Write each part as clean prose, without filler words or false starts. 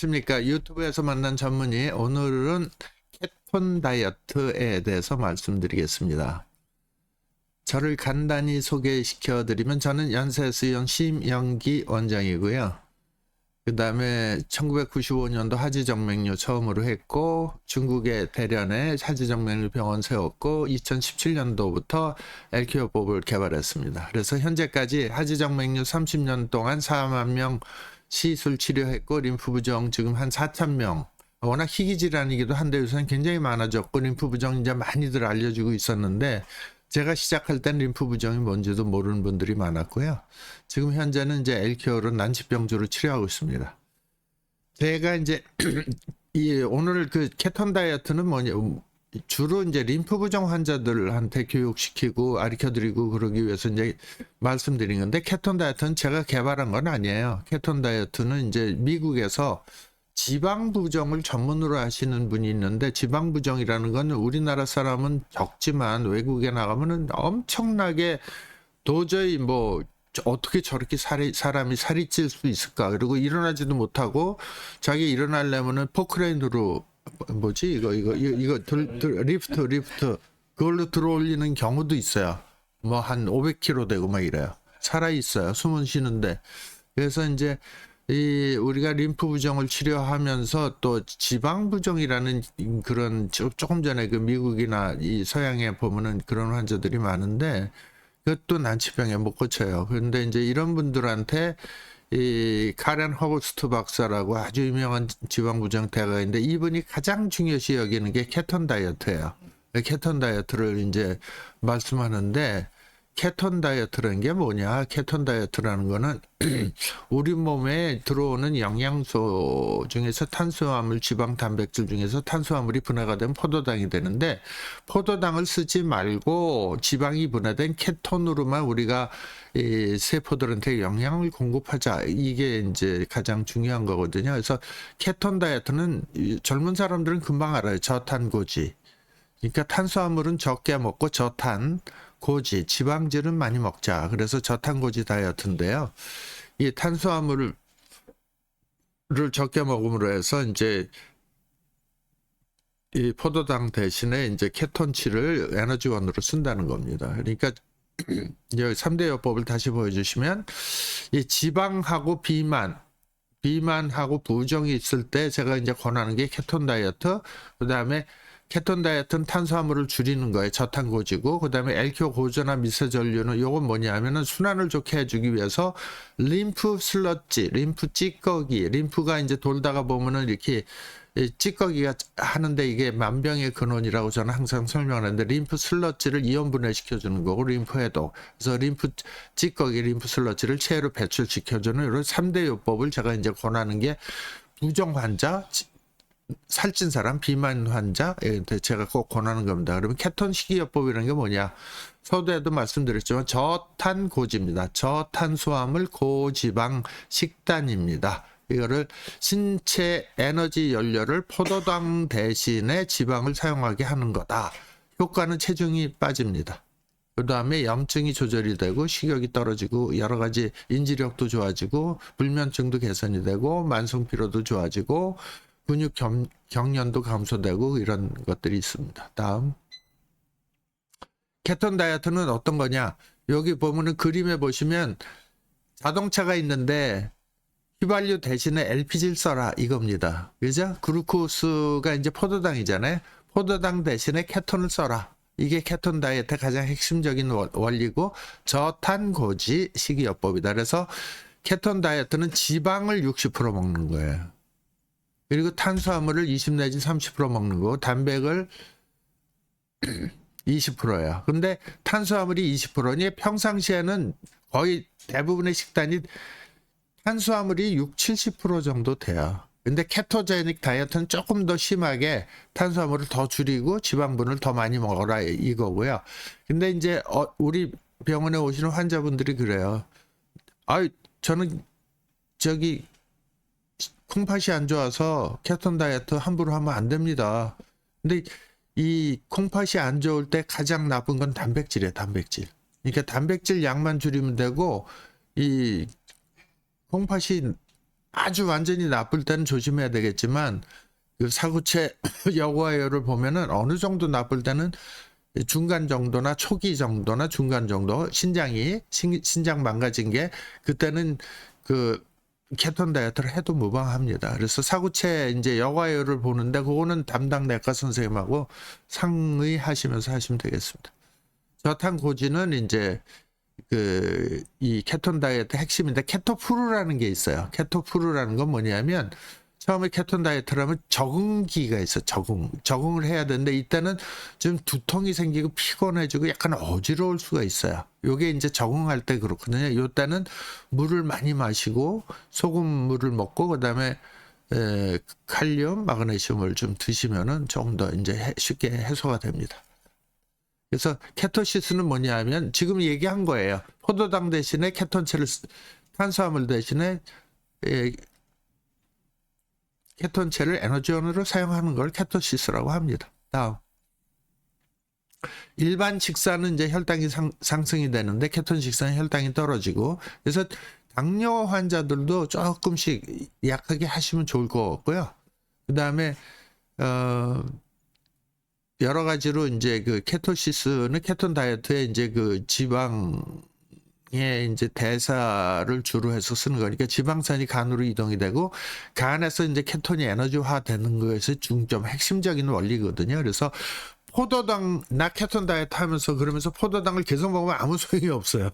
안녕하십니까. 유튜브에서 만난 전문의, 오늘은 케톤 다이어트에 대해서 말씀드리겠습니다. 저를 간단히 소개시켜 드리면, 저는 연세수영 심영기 원장이고요. 그 다음에 1995년도 하지정맥류 처음으로 했고, 중국의 대련에 하지정맥류 병원 세웠고, 2017년도부터 엘큐어법을 개발했습니다. 그래서 현재까지 하지정맥류 30년 동안 4만 명 시술 치료했고, 림프 부종 지금 한 4,000명. 워낙 희귀 질환이기도 한데 요새는 굉장히 많아졌고, 림프 부종 이제 많이들 알려주고 있었는데, 제가 시작할 땐 림프 부종이 뭔지도 모르는 분들이 많았고요. 지금 현재는 이제 엘큐어로 난치병주로 치료하고 있습니다. 제가 이제 오늘 그 케톤 다이어트는 뭐냐, 주로 이제 림프 부종 환자들한테 교육시키고 가르쳐드리고 그러기 위해서 이제 말씀드린 건데, 케톤 다이어트는 제가 개발한 건 아니에요. 케톤 다이어트는 이제 미국에서 지방 부종을 전문으로 하시는 분이 있는데, 지방 부종이라는 건 우리나라 사람은 적지만 외국에 나가면은 엄청나게 도저히 뭐 어떻게 저렇게 사람이 살이 찔 수 있을까? 그리고 일어나지도 못하고, 자기 일어나려면은 포크레인으로 뭐지 이거 리프트 그걸로 들어올리는 경우도 있어요. 뭐 한 500kg 되고 막 이래요. 살아 있어요. 숨은 쉬는데. 그래서 이제 우리가 림프 부종을 치료하면서 또 지방 부종이라는 그런, 조금 전에 그 미국이나 이 서양에 보면은 그런 환자들이 많은데, 그것도 난치병에 못 고쳐요. 그런데 이제 이런 분들한테 이 카렌 허버스트 박사라고 아주 유명한 지방부정태가 있는데, 이분이 가장 중요시 여기는 게 케톤 다이어트예요. 케톤 다이어트를 이제 말씀하는데, 케톤 다이어트라는 게 뭐냐? 케톤 다이어트라는 거는 우리 몸에 들어오는 영양소 중에서 탄수화물, 지방, 단백질 중에서 탄수화물이 분해가 되면 포도당이 되는데, 포도당을 쓰지 말고 지방이 분해된 케톤으로만 우리가 이 세포들한테 영양을 공급하자. 이게 이제 가장 중요한 거거든요. 그래서 케톤 다이어트는 젊은 사람들은 금방 알아요. 저탄고지. 그러니까 탄수화물은 적게 먹고 저탄, 고지, 지방질은 많이 먹자. 그래서 저탄고지 다이어트인데요. 이 탄수화물을 적게 먹음으로 해서 이제 이 포도당 대신에 이제 케톤치를 에너지원으로 쓴다는 겁니다. 그러니까 여기 3대 요법을 다시 보여주시면, 이 지방하고 비만하고 부종이 있을 때 제가 이제 권하는 게 케톤 다이어트, 그 다음에 케톤 다이어트는 탄수화물을 줄이는 거예요. 저탄고지고, 그 다음에 엘큐 고저나 미세전류는 요건 뭐냐면은 순환을 좋게 해주기 위해서 림프 슬러지, 림프 찌꺼기, 림프가 이제 돌다가 보면은 이렇게 찌꺼기가 하는데, 이게 만병의 근원이라고 저는 항상 설명하는데, 림프 슬러지를 이온 분해시켜주는 거고, 림프 해독. 그래서 림프 찌꺼기, 림프 슬러지를 체외로 배출시켜주는 이런 3대 요법을 제가 이제 권하는 게, 부종 환자, 살찐 사람, 비만 환자, 제가 꼭 권하는 겁니다. 그러면 케톤 식이요법이라는 게 뭐냐? 서두에도 말씀드렸지만 저탄고지입니다. 저탄수화물 고지방 식단입니다. 이거를 신체 에너지 연료를 포도당 대신에 지방을 사용하게 하는 거다. 효과는 체중이 빠집니다. 그 다음에 염증이 조절이 되고, 식욕이 떨어지고, 여러 가지 인지력도 좋아지고, 불면증도 개선이 되고, 만성 피로도 좋아지고, 근육 경련도 감소되고, 이런 것들이 있습니다. 다음, 케톤 다이어트는 어떤 거냐? 여기 보면은 그림에 보시면 자동차가 있는데 휘발유 대신에 LPG를 써라, 이겁니다. 그죠? 글루코스가 이제 포도당이잖아요. 포도당 대신에 케톤을 써라. 이게 케톤 다이어트의 가장 핵심적인 원리고, 저탄고지 식이요법이다. 그래서 케톤 다이어트는 지방을 60% 먹는 거예요. 그리고 탄수화물을 20 내지 30% 먹는 거고, 단백을 20%예요. 근데 탄수화물이 20%니 평상시에는 거의 대부분의 식단이 탄수화물이 6, 70% 정도 돼요. 근데 케토제닉 다이어트는 조금 더 심하게 탄수화물을 더 줄이고 지방분을 더 많이 먹어라, 이거고요. 근데 이제 우리 병원에 오시는 환자분들이 그래요. 저는 저기 콩팥이 안 좋아서 케톤 다이어트 함부로 하면 안 됩니다. 근데 이 콩팥이 안 좋을 때 가장 나쁜 건 단백질이에요, 단백질. 그러니까 단백질 양만 줄이면 되고, 이 콩팥이 아주 완전히 나쁠 때는 조심해야 되겠지만 그 사구체 여과율을 보면은 어느 정도 나쁠 때는 중간 정도나 초기 정도나 중간 정도 신장 망가진 게 그때는 그 케톤 다이어트를 해도 무방합니다. 그래서 사구체 이제 여과율을 보는데 그거는 담당 내과 선생님하고 상의하시면서 하시면 되겠습니다. 저탄고지는 이제 그 이 케톤 다이어트 핵심인데 케토푸르라는 게 있어요. 케토푸르라는 건 뭐냐면 처음에 케톤 다이어트를 하면 적응기가 있어. 적응을 해야 되는데 이때는 좀 두통이 생기고 피곤해지고 약간 어지러울 수가 있어요. 요게 이제 적응할 때 그렇거든요. 요때는 물을 많이 마시고 소금물을 먹고 그다음에 칼륨, 마그네슘을 좀 드시면은 조금 더 이제 쉽게 해소가 됩니다. 그래서 케토시스는 뭐냐면 지금 얘기한 거예요. 포도당 대신에 케톤체를 탄수화물 대신에 케톤체를 에너지원으로 사용하는 걸 케토시스라고 합니다. 다음. 일반 식사는 이제 혈당이 상승이 되는데 케톤 식사는 혈당이 떨어지고 그래서 당뇨 환자들도 조금씩 약하게 하시면 좋을 것 같고요. 그 다음에 여러 가지로 이제 그 케토시스는 케톤 다이어트에 이제 그 지방의 이제 대사를 주로 해서 쓰는 거니까 지방산이 간으로 이동이 되고 간에서 이제 케톤이 에너지화 되는 것이 중점 핵심적인 원리거든요. 그래서 포도당 나 케톤 다이어트 하면서 그러면서 포도당을 계속 먹으면 아무 소용이 없어요.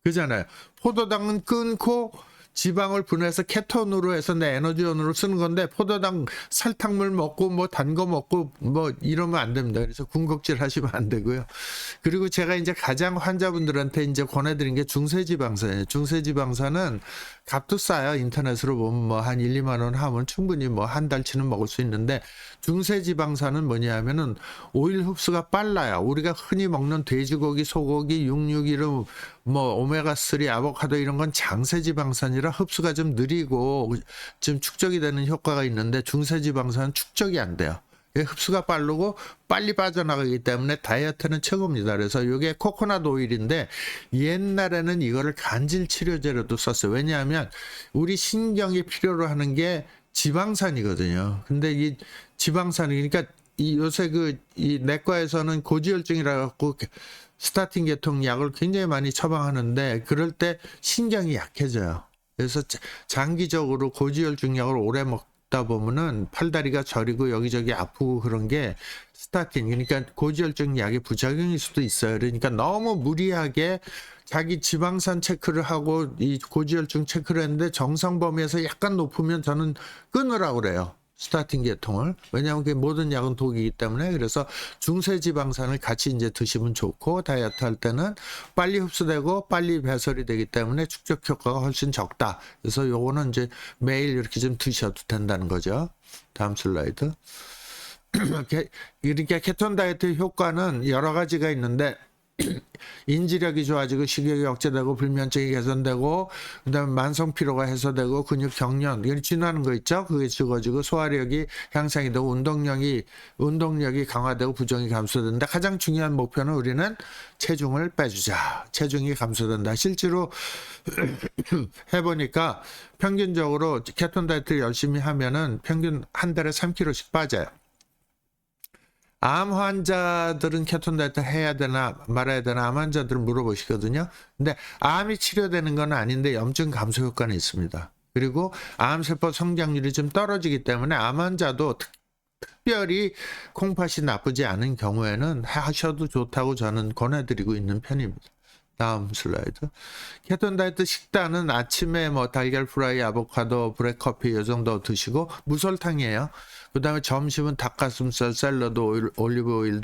그잖아요. 포도당은 끊고 지방을 분해해서 케톤으로 해서 내 에너지원으로 쓰는 건데 포도당 설탕물 먹고 뭐 단 거 먹고 뭐 이러면 안 됩니다. 그래서 군것질 하시면 안 되고요. 그리고 제가 이제 가장 환자분들한테 이제 권해드린 게 중세지방산이에요. 중세지방산은 값도 싸요. 인터넷으로 보면 뭐 한 1, 2만 원 하면 충분히 뭐 한 달치는 먹을 수 있는데 중세지방산은 뭐냐면은 오일 흡수가 빨라요. 우리가 흔히 먹는 돼지고기, 소고기, 육류기름, 뭐 오메가3, 아보카도 이런 건 장세지방산이라 흡수가 좀 느리고 좀 축적이 되는 효과가 있는데 중세지방산은 축적이 안 돼요. 흡수가 빠르고 빨리 빠져나가기 때문에 다이어트는 최고입니다. 그래서 이게 코코넛 오일인데 옛날에는 이거를 간질 치료제로도 썼어요. 왜냐하면 우리 신경이 필요로 하는 게 지방산이거든요. 근데 이 지방산이 그러니까 이 요새 이 내과에서는 고지혈증이라 갖고 스타틴 계통 약을 굉장히 많이 처방하는데 그럴 때 신경이 약해져요. 그래서 장기적으로 고지혈증 약을 오래 먹다 보면은 팔다리가 저리고 여기저기 아프고 그런 게 스타틴 그러니까 고지혈증 약의 부작용일 수도 있어요. 그러니까 너무 무리하게 자기 지방산 체크를 하고 이 고지혈증 체크를 했는데 정상 범위에서 약간 높으면 저는 끊으라고 그래요. 스타틴 계통을. 왜냐하면 그게 모든 약은 독이기 때문에. 그래서 중세지방산을 같이 이제 드시면 좋고 다이어트 할 때는 빨리 흡수되고 빨리 배설이 되기 때문에 축적 효과가 훨씬 적다. 그래서 요거는 이제 매일 이렇게 좀 드셔도 된다는 거죠. 다음 슬라이드. 그러니까 케톤 다이어트 효과는 여러 가지가 있는데 인지력이 좋아지고 식욕이 억제되고 불면증이 개선되고 그다음에 만성 피로가 해소되고 근육 경련 진화하는 거 있죠. 그게 죽어지고 소화력이 향상이 되고 운동력이 강화되고 부종이 감소된다. 가장 중요한 목표는 우리는 체중을 빼주자. 체중이 감소된다. 실제로 해보니까 평균적으로 케톤 다이어트를 열심히 하면은 평균 한 달에 3kg씩 빠져요. 암 환자들은 케톤 다이어트 해야 되나 말아야 되나 암 환자들은 물어보시거든요. 근데 암이 치료되는 건 아닌데 염증 감소 효과는 있습니다. 그리고 암세포 성장률이 좀 떨어지기 때문에 암 환자도 특별히 콩팥이 나쁘지 않은 경우에는 하셔도 좋다고 저는 권해드리고 있는 편입니다. 다음 슬라이드. 케톤 다이어트 식단은 아침에 뭐 달걀 프라이, 아보카도, 브렉커피 이 정도 드시고 무설탕이에요. 그 다음에 점심은 닭가슴살, 샐러드, 올리브 오일,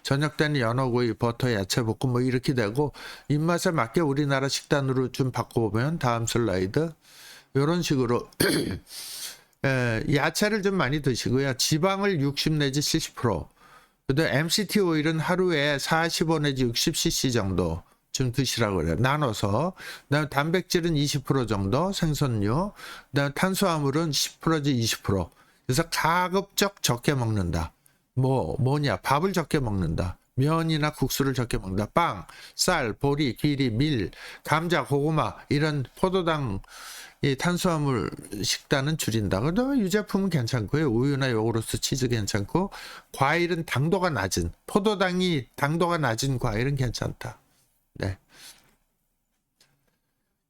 저녁 때는 연어구이, 버터, 야채 볶음 뭐 이렇게 되고 입맛에 맞게 우리나라 식단으로 좀 바꿔보면 다음 슬라이드. 이런 식으로 야채를 좀 많이 드시고요. 지방을 60 내지 70%. 그다음 MCT 오일은 하루에 45 내지 60cc 정도 좀 드시라고 그래요. 나눠서. 그다음에 단백질은 20% 정도 생선류. 그다음에 탄수화물은 10%지 20%. 그래서 가급적 적게 먹는다. 뭐냐 밥을 적게 먹는다. 면이나 국수를 적게 먹는다. 빵, 쌀, 보리, 귀리, 밀, 감자, 고구마 이런 포도당 이 탄수화물 식단은 줄인다. 그다음에 유제품은 괜찮고요. 우유나 요구르트, 치즈 괜찮고 과일은 당도가 낮은 포도당이 당도가 낮은 과일은 괜찮다. 네.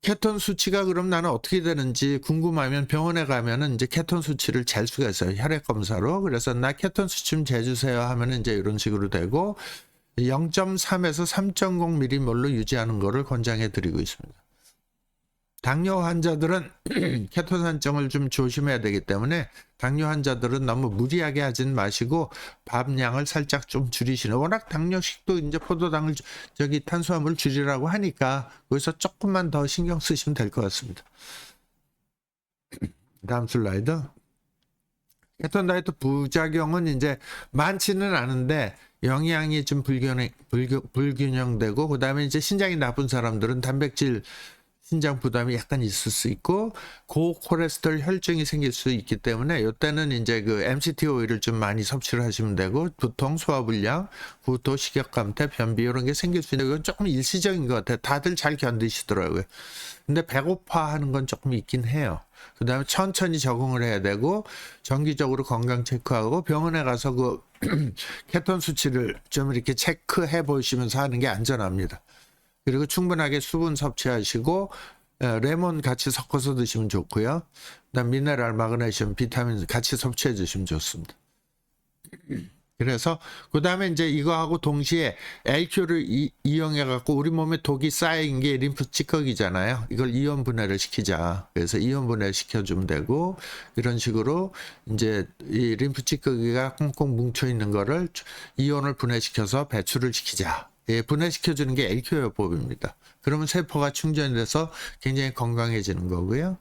케톤 수치가 그럼 나는 어떻게 되는지 궁금하면 병원에 가면은 이제 케톤 수치를 잴 수가 있어요. 혈액 검사로. 그래서 나 케톤 수치 좀 재주세요 하면은 이제 이런 식으로 되고 0.3에서 3.0mm몰로 유지하는 거를 권장해 드리고 있습니다. 당뇨 환자들은 케톤 산정을 좀 조심해야 되기 때문에 당뇨 환자들은 너무 무리하게 하진 마시고 밥량을 살짝 좀 줄이시는. 워낙 당뇨식도 이제 포도당을 탄수화물 줄이라고 하니까 거기서 조금만 더 신경 쓰시면 될 것 같습니다. 다음 슬라이드. 케톤 다이어트 부작용은 이제 많지는 않은데 영양이 좀 불균형되고 그다음에 이제 신장이 나쁜 사람들은 단백질 신장 부담이 약간 있을 수 있고 고콜레스테롤 혈증이 생길 수 있기 때문에 이때는 이제 그 MCT 오일을 좀 많이 섭취를 하시면 되고 두통, 소화불량, 구토, 식욕감퇴, 변비 이런 게 생길 수 있는데 이건 조금 일시적인 것 같아요. 다들 잘 견디시더라고요. 근데 배고파하는 건 조금 있긴 해요. 그 다음에 천천히 적응을 해야 되고 정기적으로 건강 체크하고 병원에 가서 그 케톤 수치를 좀 이렇게 체크해 보시면서 하는 게 안전합니다. 그리고 충분하게 수분 섭취하시고 레몬 같이 섞어서 드시면 좋고요. 그다음 미네랄, 마그네슘, 비타민 같이 섭취해 주시면 좋습니다. 그래서 그다음에 이제 이거하고 동시에 LQ를 이용해 갖고 우리 몸에 독이 쌓인 게 림프 찌꺼기잖아요. 이걸 이온 분해를 시키자. 그래서 이온 분해 시켜주면 되고 이런 식으로 이제 이 림프 찌꺼기가 꽁꽁 뭉쳐 있는 거를 이온을 분해시켜서 배출을 시키자. 예, 분해시켜주는 게 LQ요법입니다. 그러면 세포가 충전이 돼서 굉장히 건강해지는 거고요.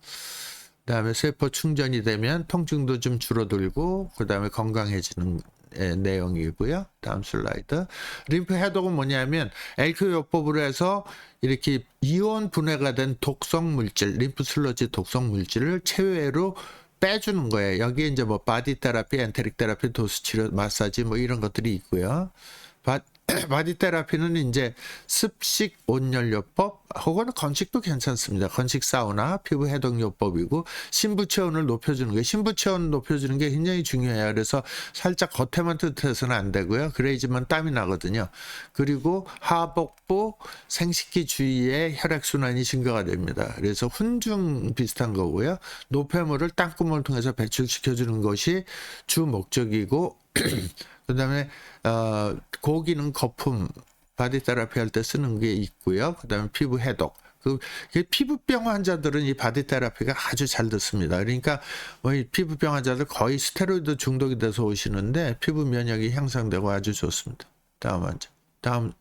그 다음에 세포 충전이 되면 통증도 좀 줄어들고 그 다음에 건강해지는 내용이고요. 다음 슬라이드. 림프 해독은 뭐냐면 LQ요법으로 해서 이렇게 이온 분해가 된 독성 물질, 림프 슬러지 독성 물질을 체외로 빼주는 거예요. 여기에 이제 뭐 바디 테라피, 엔테릭 테라피, 도수 치료, 마사지 뭐 이런 것들이 있고요. 바디 테라피는 이제 습식 온열요법 혹은 건식도 괜찮습니다. 건식 사우나, 피부 해독요법이고 신부 체온을 높여주는 게 신부 체온 높여주는 게 굉장히 중요해요. 그래서 살짝 겉에만 뜨뜻해서는 안 되고요. 그래야지만 땀이 나거든요. 그리고 하복부, 생식기 주위에 혈액 순환이 증가가 됩니다. 그래서 훈중 비슷한 거고요. 노폐물을 땀구멍을 통해서 배출시켜주는 것이 주 목적이고 그다음에 고기능 거품 바디 테라피 할 때 쓰는 게 있고요. 그다음에 피부 해독. 그 피부병 환자들은 이 바디 테라피가 아주 잘 듣습니다. 그러니까 뭐 이 피부병 환자들 거의 스테로이드 중독이 돼서 오시는데 피부 면역이 향상되고 아주 좋습니다. 다음 환자. 다음.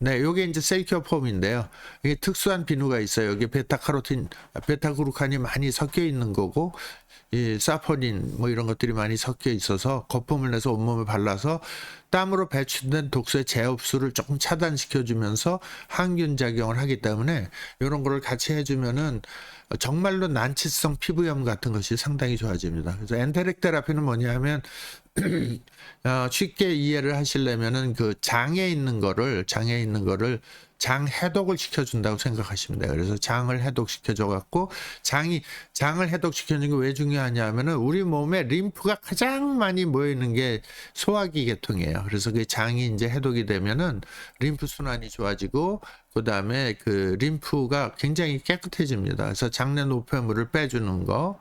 네, 요게 이제 셀큐어 폼인데요. 이게 특수한 비누가 있어요. 여기 베타카로틴, 베타그루칸이 많이 섞여 있는 거고, 이 사포닌 뭐 이런 것들이 많이 섞여 있어서 거품을 내서 온몸에 발라서 땀으로 배출된 독소의 재흡수를 조금 차단시켜 주면서 항균 작용을 하기 때문에 이런 거를 같이 해주면은 정말로 난치성 피부염 같은 것이 상당히 좋아집니다. 그래서 엔테릭 테라피는 뭐냐면 쉽게 이해를 하시려면은 그 장에 있는 거를 장 해독을 시켜준다고 생각하시면 돼요. 그래서 장을 해독시켜줘 갖고 장을 해독시켜주는 게 왜 중요하냐면은 우리 몸에 림프가 가장 많이 모여 있는 게 소화기 계통이에요. 그래서 그 장이 이제 해독이 되면은 림프 순환이 좋아지고 그 다음에 그 림프가 굉장히 깨끗해집니다. 그래서 장내 노폐물을 빼주는 거.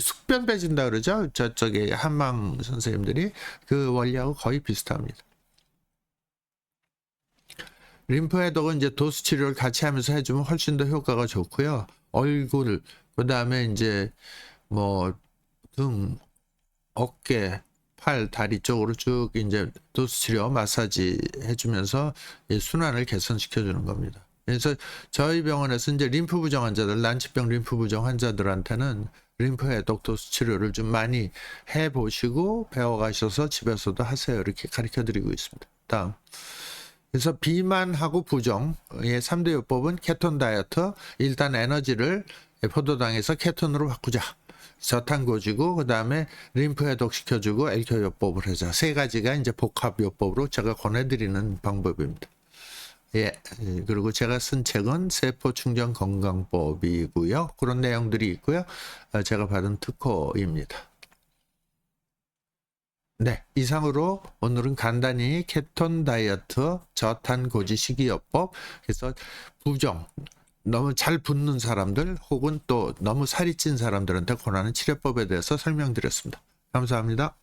숙변 빼준다 그러죠. 저쪽에 한방 선생님들이 그 원리하고 거의 비슷합니다. 림프 해독은 이제 도수 치료를 같이 하면서 해주면 훨씬 더 효과가 좋고요. 얼굴, 그 다음에 이제 뭐 등, 어깨, 팔, 다리 쪽으로 쭉 이제 도수 치료, 마사지 해주면서 순환을 개선시켜주는 겁니다. 그래서 저희 병원에서 이제 림프 부정 환자들, 난치병 림프 부정 환자들한테는 림프 해독 도수 치료를 좀 많이 해보시고 배워가셔서 집에서도 하세요. 이렇게 가르쳐 드리고 있습니다. 다음. 그래서 비만하고 부정의 3대 요법은 케톤 다이어트. 일단 에너지를 포도당에서 케톤으로 바꾸자. 저탄고지고 그다음에 림프 해독시켜주고 엘켜요법을 하자. 세 가지가 이제 복합요법으로 제가 권해드리는 방법입니다. 예, 그리고 제가 쓴 책은 세포충전 건강법이고요. 그런 내용들이 있고요. 제가 받은 특허입니다. 네, 이상으로 오늘은 간단히 케톤 다이어트, 저탄고지 식이요법, 그래서 부종, 너무 잘 붓는 사람들 혹은 또 너무 살이 찐 사람들한테 권하는 치료법에 대해서 설명드렸습니다. 감사합니다.